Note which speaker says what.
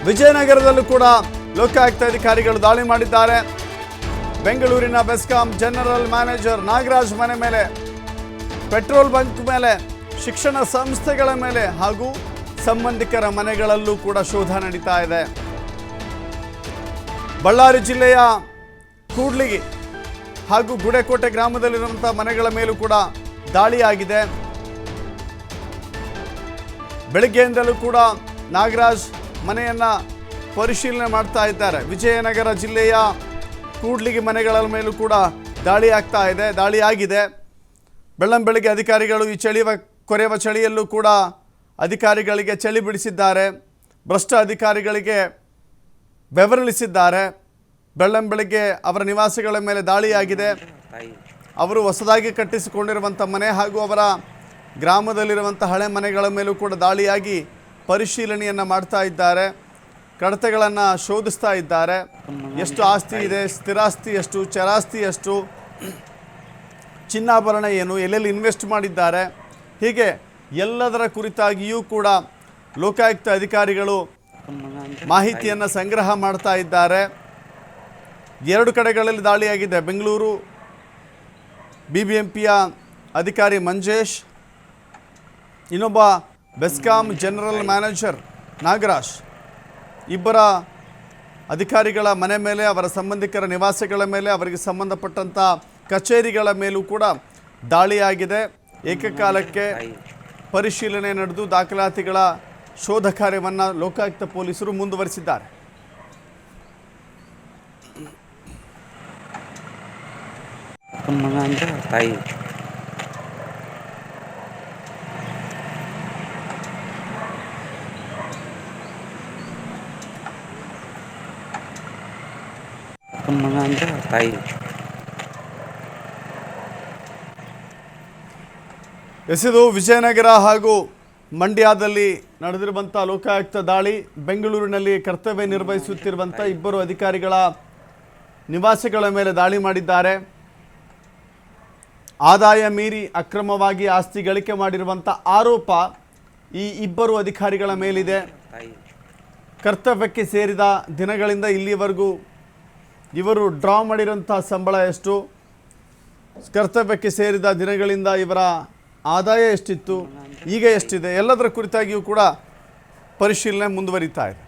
Speaker 1: ವಿಜಯನಗರದಲ್ಲೂ ಕೂಡ ಲೋಕಾಯುಕ್ತ ಅಧಿಕಾರಿಗಳು ದಾಳಿ ಮಾಡಿದ್ದಾರೆ. ಬೆಂಗಳೂರಿನ ಬೆಸ್ಕಾಂ ಜನರಲ್ ಮ್ಯಾನೇಜರ್ ನಾಗರಾಜ್ ಮನೆ ಮೇಲೆ, ಪೆಟ್ರೋಲ್ ಬಂಕ್ ಮೇಲೆ, ಶಿಕ್ಷಣ ಸಂಸ್ಥೆಗಳ ಮೇಲೆ ಹಾಗೂ ಸಂಬಂಧಿಕರ ಮನೆಗಳಲ್ಲೂ ಕೂಡ ಶೋಧ ನಡೀತಾ ಇದೆ. ಬಳ್ಳಾರಿ ಜಿಲ್ಲೆಯ ಕೂಡ್ಲಿಗಿ ಹಾಗೂ ಗುಡೇಕೋಟೆ ಗ್ರಾಮದಲ್ಲಿರುವಂತಹ ಮನೆಗಳ ಮೇಲೂ ಕೂಡ ದಾಳಿಯಾಗಿದೆ. ಬೆಳಗ್ಗೆಯಿಂದಲೂ ಕೂಡ ನಾಗರಾಜ್ ಮನೆಯನ್ನ ಪರಿಶೀಲನೆ ಮಾಡ್ತಾ ಇದ್ದಾರೆ. ವಿಜಯನಗರ ಜಿಲ್ಲೆಯ ಕೂಡ್ಲಿಗಿ ಮನೆಗಳ ಮೇಲೂ ಕೂಡ ದಾಳಿಯಾಗಿದೆ. ಬೆಳ್ಳಂಬೆಳಗ್ಗೆ ಅಧಿಕಾರಿಗಳು ಈ ಕೊರೆಯುವ ಚಳಿಯಲ್ಲೂ ಕೂಡ ಅಧಿಕಾರಿಗಳಿಗೆ ಚಳಿ ಬಿಡಿಸಿದ್ದಾರೆ. ಭ್ರಷ್ಟ ಅಧಿಕಾರಿಗಳಿಗೆ ಬೆವರಿಳಿಸಿದ್ದಾರೆ. ಬೆಳ್ಳಂಬೆಳಗ್ಗೆ ಅವರ ನಿವಾಸಿಗಳ ಮೇಲೆ ದಾಳಿಯಾಗಿದೆ. ಅವರು ಹೊಸದಾಗಿ ಕಟ್ಟಿಸಿಕೊಂಡಿರುವಂಥ ಮನೆ ಹಾಗೂ ಅವರ ಗ್ರಾಮದಲ್ಲಿರುವಂಥ ಹಳೆ ಮನೆಗಳ ಮೇಲೂ ಕೂಡ ದಾಳಿಯಾಗಿ ಪರಿಶೀಲನೆಯನ್ನು ಮಾಡ್ತಾ ಇದ್ದಾರೆ. ಕಡತಗಳನ್ನು ಶೋಧಿಸ್ತಾ ಇದ್ದಾರೆ. ಎಷ್ಟು ಆಸ್ತಿ ಇದೆ, ಸ್ಥಿರಾಸ್ತಿ ಎಷ್ಟು, ಚರಾಸ್ತಿ ಎಷ್ಟು, ಚಿನ್ನಾಭರಣ ಏನು, ಎಲ್ಲೆಲ್ಲಿ ಇನ್ವೆಸ್ಟ್ ಮಾಡಿದ್ದಾರೆ, ಹೀಗೆ ಎಲ್ಲದರ ಕುರಿತಾಗಿಯೂ ಕೂಡ ಲೋಕಾಯುಕ್ತ ಅಧಿಕಾರಿಗಳು ಮಾಹಿತಿಯನ್ನು ಸಂಗ್ರಹ ಮಾಡ್ತಾ ಇದ್ದಾರೆ. 2 ಕಡೆಗಳಲ್ಲಿ ದಾಳಿಯಾಗಿದೆ. ಬೆಂಗಳೂರು BBMPಯ ಅಧಿಕಾರಿ ಮಂಜೇಶ್, ಇನ್ನೊಬ್ಬ ಬೆಸ್ಕಾಂ ಜನರಲ್ ಮ್ಯಾನೇಜರ್ ನಾಗರಾಜ್, ಇಬ್ಬರ ಅಧಿಕಾರಿಗಳ ಮನೆ ಮೇಲೆ, ಅವರ ಸಂಬಂಧಿಕರ ನಿವಾಸಗಳ ಮೇಲೆ, ಅವರಿಗೆ ಸಂಬಂಧಪಟ್ಟಂಥ ಕಚೇರಿಗಳ ಮೇಲೂ ಕೂಡ ದಾಳಿಯಾಗಿದೆ. ಏಕಕಾಲಕ್ಕೆ ಪರಿಶೀಲನೆ ನಡೆದು ದಾಖಲಾತಿಗಳ ಶೋಧ ಕಾರ್ಯವನ್ನು ಲೋಕಾಯುಕ್ತ ಪೊಲೀಸರು ಮುಂದುವರಿಸಿದ್ದಾರೆ. ಎಸೆದು ವಿಜಯನಗರ ಹಾಗೂ ಮಂಡ್ಯದಲ್ಲಿ ನಡೆದಿರುವಂಥ ಲೋಕಾಯುಕ್ತ ದಾಳಿ. ಬೆಂಗಳೂರಿನಲ್ಲಿ ಕರ್ತವ್ಯ ನಿರ್ವಹಿಸುತ್ತಿರುವಂಥ ಇಬ್ಬರು ಅಧಿಕಾರಿಗಳ ನಿವಾಸಗಳ ಮೇಲೆ ದಾಳಿ ಮಾಡಿದ್ದಾರೆ. ಆದಾಯ ಮೀರಿ ಅಕ್ರಮವಾಗಿ ಆಸ್ತಿ ಗಳಿಕೆ ಮಾಡಿರುವಂಥ ಆರೋಪ ಈ ಇಬ್ಬರು ಅಧಿಕಾರಿಗಳ ಮೇಲಿದೆ. ಕರ್ತವ್ಯಕ್ಕೆ ಸೇರಿದ ದಿನಗಳಿಂದ ಇಲ್ಲಿವರೆಗೂ ಇವರು ಡ್ರಾ ಮಾಡಿರುವಂಥ ಸಂಬಳ ಎಷ್ಟು, ಕರ್ತವ್ಯಕ್ಕೆ ಸೇರಿದ ದಿನಗಳಿಂದ ಇವರ ಆದಾಯ ಎಷ್ಟಿತ್ತು, ಈಗ ಎಷ್ಟಿದೆ, ಎಲ್ಲದರ ಕುರಿತಾಗಿಯೂ ಕೂಡ ಪರಿಶೀಲನೆ ಮುಂದುವರಿತಾ ಇದೆ.